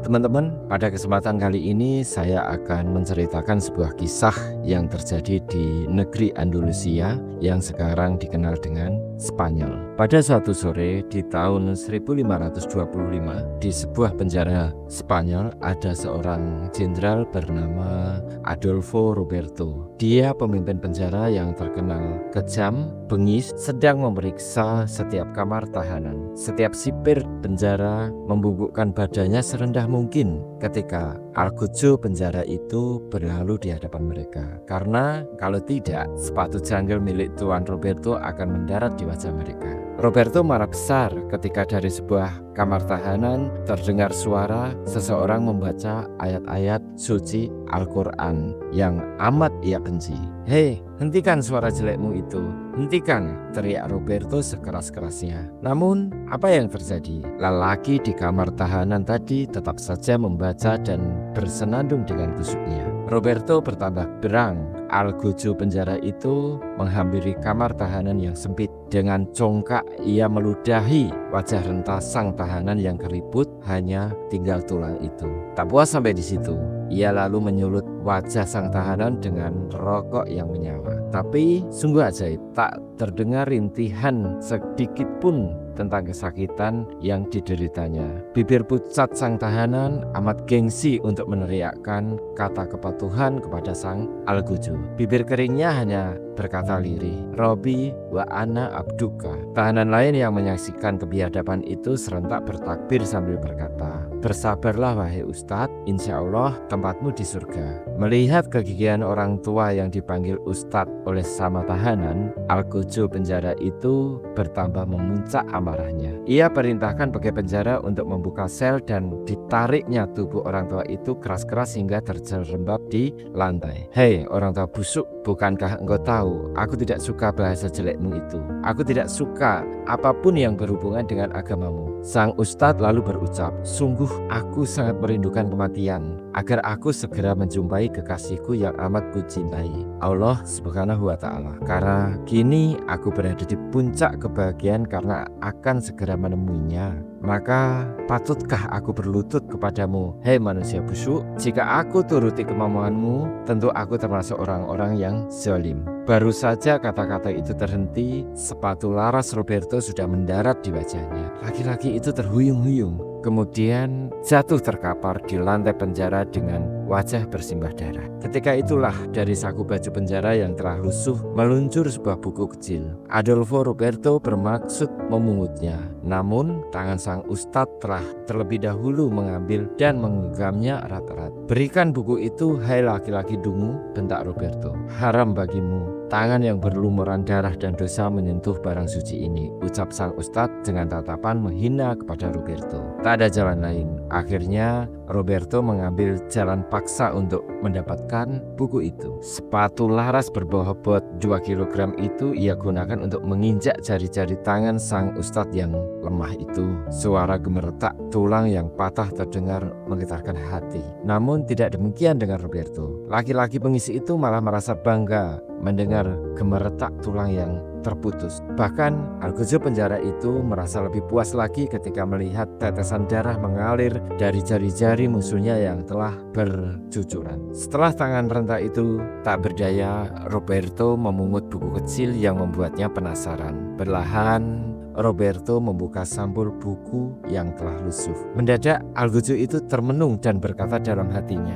teman-teman, pada kesempatan kali ini saya akan menceritakan sebuah kisah yang terjadi di negeri Andalusia yang sekarang dikenal dengan Spanyol. Pada suatu sore di tahun 1525, di sebuah penjara Spanyol ada seorang jenderal bernama Adolfo Roberto. Dia pemimpin penjara yang terkenal kejam, bengis, sedang memeriksa setiap kamar tahanan. Setiap sipir penjara membungkukkan badannya serendah mungkin ketika algojo penjara itu berlalu di hadapan mereka. Karena kalau tidak, sepatu janggal milik Tuan Roberto akan mendarat di wajah mereka. Roberto marah besar ketika dari sebuah kamar tahanan terdengar suara seseorang membaca ayat-ayat suci Al-Quran yang amat ia benci. "Hei, hentikan suara jelekmu itu, hentikan!" teriak Roberto sekeras-kerasnya. Namun, apa yang terjadi? Lelaki di kamar tahanan tadi tetap saja membaca dan bersenandung dengan busuknya. Roberto bertambah berang. Algojo penjara itu menghampiri kamar tahanan yang sempit. Dengan congkak ia meludahi wajah rentas sang tahanan yang keriput, hanya tinggal tulang itu. Tak puas sampai di situ, ia lalu menyulut wajah sang tahanan dengan rokok yang menyala. Tapi sungguh ajaib, tak terdengar rintihan sedikit pun tentang kesakitan yang dideritanya. Bibir pucat sang tahanan amat gengsi untuk meneriakkan kata kepatuhan kepada sang algojo. Bibir keringnya hanya berkata lirih, "Robi wa ana abduka." Tahanan lain yang menyaksikan kebiadaban itu serentak bertakbir sambil berkata, "Bersabarlah wahai Ustadz, insya Allah tempatmu di surga." Melihat kegigihan orang tua yang dipanggil Ustadz oleh sama tahanan, algojo penjara itu bertambah memuncak amarahnya. Ia perintahkan pegawai penjara untuk membuka sel dan ditariknya tubuh orang tua itu keras-keras hingga terjerembab di lantai. "Hei orang tua busuk, bukankah engkau tahu aku tidak suka bahasa jelekmu itu? Aku tidak suka apapun yang berhubungan dengan agamamu." Sang ustadz lalu berucap, "Sungguh aku sangat merindukan kematian agar aku segera menjumpai kekasihku yang amat kucintai, Allah Subhanahu wa Ta'ala. Karena kini aku berada di puncak kebahagiaan karena akan segera menemuinya. Maka patutkah aku berlutut kepadamu, hei manusia busuk? Jika aku turuti kemauanmu, tentu aku termasuk orang-orang yang zalim." Baru saja kata-kata itu terhenti, sepatu laras Roberto sudah mendarat di wajahnya. Laki-laki itu terhuyung-huyung, kemudian jatuh terkapar di lantai penjara dengan wajah bersimbah darah. Ketika itulah dari saku baju penjara yang telah lusuh meluncur sebuah buku kecil. Adolfo Roberto bermaksud memungutnya, namun tangan sang ustadz telah terlebih dahulu mengambil dan menggenggamnya erat-erat. "Berikan buku itu, hai laki-laki dungu," bentak Roberto. "Haram bagimu tangan yang berlumuran darah dan dosa menyentuh barang suci ini," ucap sang ustadz dengan tatapan menghina kepada Roberto. Tak ada jalan lain. Akhirnya Roberto mengambil jalan paksa untuk mendapatkan buku itu. Sepatu laras berbobot 2 kg itu ia gunakan untuk menginjak jari-jari tangan sang ustadz yang lemah itu. Suara gemeretak tulang yang patah terdengar menggetarkan hati. Namun tidak demikian dengan Roberto. Laki-laki pengisi itu malah merasa bangga mendengar gemeretak tulang yang terputus. Bahkan algojo penjara itu merasa lebih puas lagi ketika melihat tetesan darah mengalir dari jari-jari musuhnya yang telah bercucuran. Setelah tangan renta itu tak berdaya, Roberto memungut buku kecil yang membuatnya penasaran. Perlahan Roberto membuka sampul buku yang telah lusuh. Mendadak algojo itu termenung dan berkata dalam hatinya,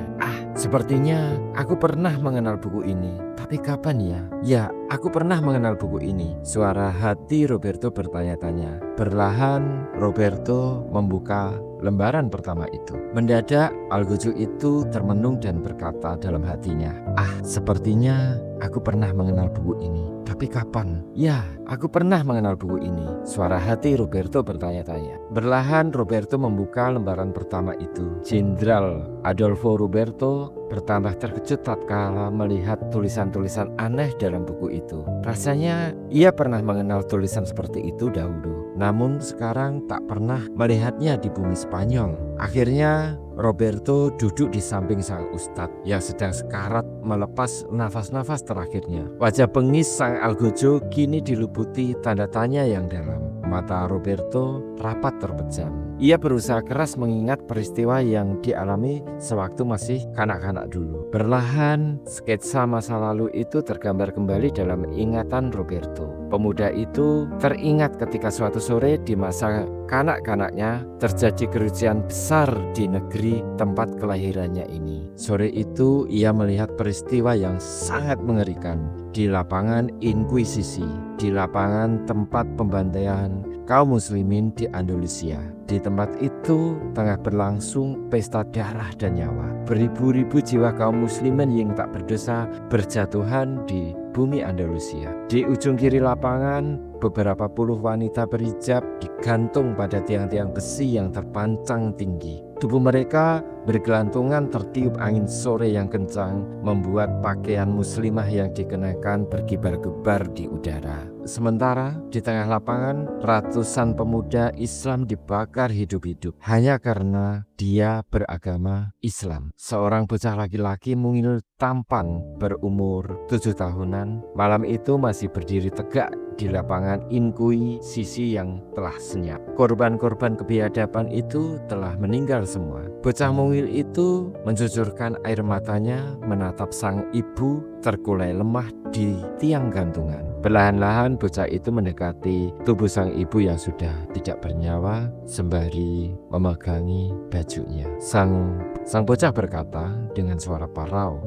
"Sepertinya aku pernah mengenal buku ini. Tapi kapan ya? Ya, aku pernah mengenal buku ini." Suara hati Roberto bertanya-tanya. Perlahan Roberto membuka lembaran pertama itu. Mendadak algojo itu termenung dan berkata dalam hatinya, "Sepertinya aku pernah mengenal buku ini. Tapi kapan? Ya, aku pernah mengenal buku ini." Suara hati Roberto bertanya-tanya. Perlahan Roberto membuka lembaran pertama itu. Jenderal Adolfo Roberto bertambah terkejut tatkala melihat tulisan-tulisan aneh dalam buku itu. Rasanya ia pernah mengenal tulisan seperti itu dahulu, namun sekarang tak pernah melihatnya di bumi Spanyol. Akhirnya Roberto duduk di samping sang ustadz yang sedang sekarat melepas nafas-nafas terakhirnya. Wajah bengis sang algojo kini diliputi tanda tanya yang dalam. Mata Roberto rapat terpejam. Ia berusaha keras mengingat peristiwa yang dialami sewaktu masih kanak-kanak dulu. Perlahan, sketsa masa lalu itu tergambar kembali dalam ingatan Roberto. Pemuda itu teringat ketika suatu sore di masa kanak-kanaknya terjadi kerugian besar di negeri tempat kelahirannya ini. Sore itu ia melihat peristiwa yang sangat mengerikan di lapangan Inkuisisi, di lapangan tempat pembantaian kaum muslimin di Andalusia. Di tempat itu tengah berlangsung pesta darah dan nyawa. Beribu-ribu jiwa kaum muslimin yang tak berdosa berjatuhan di bumi Andalusia. Di ujung kiri lapangan, beberapa puluh wanita berhijab digantung pada tiang-tiang besi yang terpancang tinggi. Tubuh mereka bergelantungan tertiup angin sore yang kencang, membuat pakaian muslimah yang dikenakan berkibar-kibar di udara. Sementara di tengah lapangan, ratusan pemuda Islam dibakar hidup-hidup hanya karena dia beragama Islam. Seorang bocah laki-laki mungil tampan berumur 7 tahunan malam itu masih berdiri tegak di lapangan Inkuisisi yang telah senyap. Korban-korban kebiadaban itu telah meninggal semua. Bocah mungil itu mencucurkan air matanya menatap sang ibu terkulai lemah di tiang gantungan. Perlahan-lahan bocah itu mendekati tubuh sang ibu yang sudah tidak bernyawa sembari memegangi bajunya. Sang bocah berkata dengan suara parau,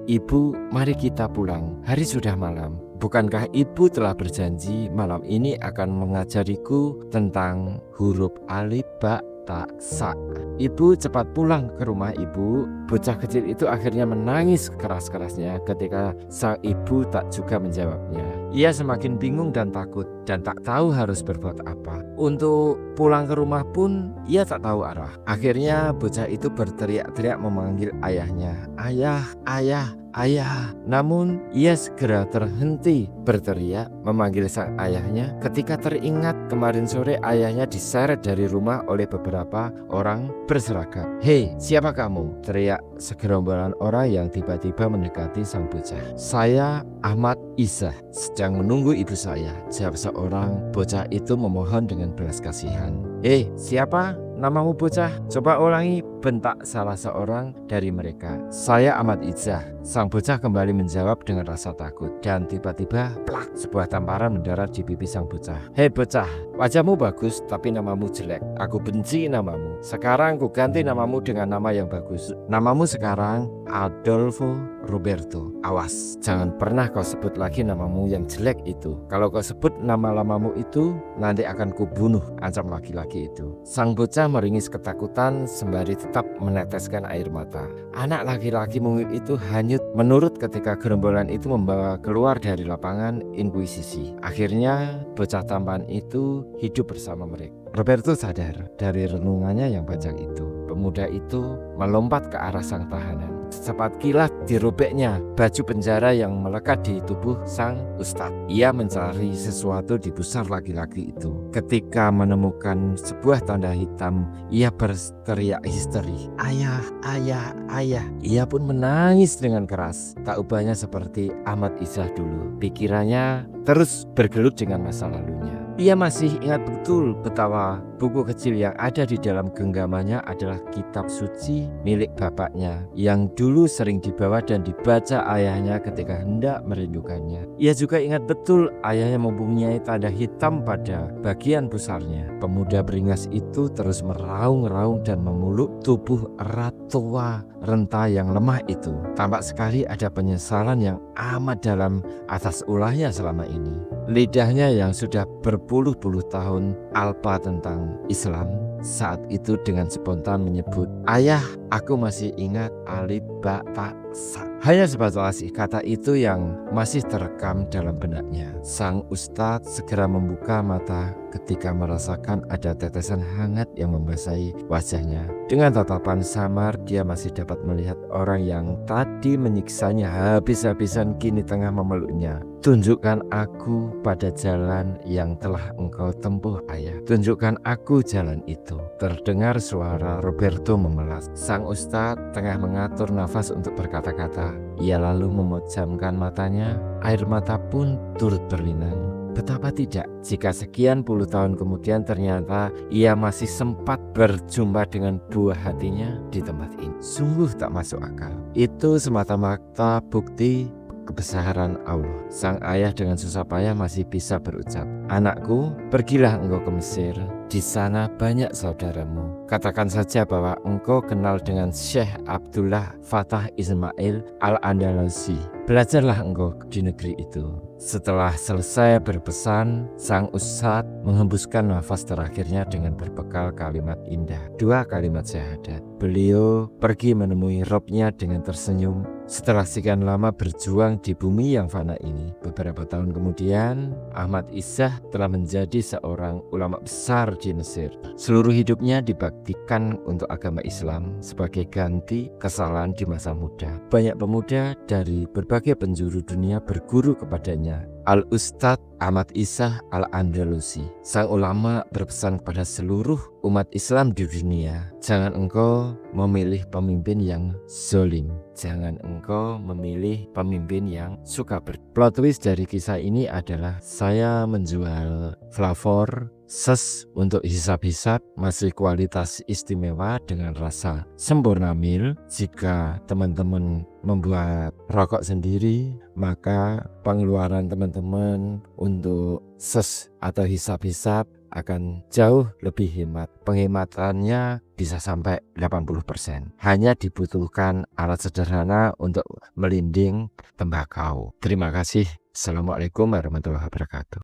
Ibu, mari kita pulang. Hari sudah malam. Bukankah ibu telah berjanji malam ini akan mengajariku tentang huruf alif, ba, ta, sa? Ibu cepat pulang ke rumah ibu. Bocah kecil itu akhirnya menangis keras-kerasnya ketika sang ibu tak juga menjawabnya. Ia semakin bingung dan takut dan tak tahu harus berbuat apa. Untuk pulang ke rumah pun ia tak tahu arah. Akhirnya bocah itu berteriak-teriak memanggil ayahnya. Ayah, ayah, ayah. Namun ia segera terhenti berteriak memanggil sang ayahnya ketika teringat kemarin sore ayahnya diseret dari rumah oleh beberapa orang berseragam. Hei, siapa kamu? Teriak segerombolan orang yang tiba-tiba mendekati sang bocah. Saya Ahmad Isa, sedang menunggu ibu saya, jawab seorang bocah itu memohon dengan belas kasihan. Hei, siapa? Namamu bocah? Coba ulangi, bentak salah seorang dari mereka. Saya Ahmad Izzah. Sang bocah kembali menjawab dengan rasa takut. Dan tiba-tiba, plak, sebuah tamparan mendarat di pipi sang bocah. Hei bocah, wajahmu bagus tapi namamu jelek. Aku benci namamu. Sekarang ku ganti namamu dengan nama yang bagus. Namamu sekarang Adolfo Roberto. Awas, jangan pernah kau sebut lagi namamu yang jelek itu. Kalau kau sebut nama lamamu itu, nanti akan kubunuh, ancam laki-laki itu. Sang bocah meringis ketakutan sembari tetap meneteskan air mata. Anak laki-laki mungil itu hanyut menurut ketika gerombolan itu membawa keluar dari lapangan Inkuisisi. Akhirnya bocah tampan itu hidup bersama mereka. Roberto sadar dari renungannya yang panjang itu. Pemuda itu melompat ke arah sang tahanan. Secepat kilat dirobeknya baju penjara yang melekat di tubuh sang ustadz. Ia mencari sesuatu di pusar laki-laki itu. Ketika menemukan sebuah tanda hitam, ia berteriak histeri. Ayah, ayah, ayah. Ia pun menangis dengan keras. Tak ubahnya seperti Ahmad Izzah dulu. Pikirannya terus bergelut dengan masa lalunya. Ia masih ingat betul betapa buku kecil yang ada di dalam genggamannya adalah kitab suci milik bapaknya yang dulu sering dibawa dan dibaca ayahnya ketika hendak merindukannya. Ia juga ingat betul ayahnya mempunyai tanda hitam pada bagian pusarnya. Pemuda beringas itu terus meraung-raung dan memeluk tubuh erat tua renta yang lemah itu. Tampak sekali ada penyesalan yang amat dalam atas ulahnya selama ini. Lidahnya yang sudah berpuluh-puluh tahun alpa tentang Islam saat itu dengan spontan menyebut, ayah, aku masih ingat alif, ba, ta, sa. Hanya sebatas kata itu yang masih terekam dalam benaknya. Sang ustadz segera membuka mata ketika merasakan ada tetesan hangat yang membasahi wajahnya. Dengan tatapan samar dia masih dapat melihat orang yang tadi menyiksanya habis-habisan kini tengah memeluknya. Tunjukkan aku pada jalan yang telah engkau tempuh, ayah. Tunjukkan aku jalan itu. Terdengar suara Roberto memelas. Sang ustadz tengah mengatur nafas untuk berkata-kata. Ia lalu memejamkan matanya. Air mata pun turut berlinang. Betapa tidak jika sekian puluh tahun kemudian ternyata ia masih sempat berjumpa dengan buah hatinya di tempat ini. Sungguh tak masuk akal. Itu semata-mata bukti kebesaran Allah. Sang ayah dengan susah payah masih bisa berucap, "Anakku, pergilah engkau ke Mesir. Di sana banyak saudaramu. Katakan saja bahwa engkau kenal dengan Syekh Abdullah Fattah Ismail Al-Andalusi. Belajarlah engkau di negeri itu." Setelah selesai berpesan, sang ustadz menghembuskan nafas terakhirnya dengan berbekal kalimat indah, 2 kalimat syahadat. Beliau pergi menemui Robnya dengan tersenyum. Setelah sekian lama berjuang di bumi yang fana ini, beberapa tahun kemudian Ahmad Izzah telah menjadi seorang ulama besar di Mesir. Seluruh hidupnya dibaktikan untuk agama Islam sebagai ganti kesalahan di masa muda. Banyak pemuda dari berbagai penjuru dunia berguru kepadanya. Al-Ustadz Ahmad Izzah Al-Andalusi, sang ulama, berpesan kepada seluruh umat Islam di dunia, jangan engkau memilih pemimpin yang zolim, jangan engkau memilih pemimpin yang suka Plot twist dari kisah ini adalah saya menjual flavor ses untuk hisap-hisap, masih kualitas istimewa dengan rasa sempurna mil. Jika teman-teman membuat rokok sendiri, maka pengeluaran teman-teman untuk ses atau hisap-hisap akan jauh lebih hemat. Penghematannya bisa sampai 80%. Hanya dibutuhkan alat sederhana untuk melinding tembakau. Terima kasih. Assalamualaikum warahmatullahi wabarakatuh.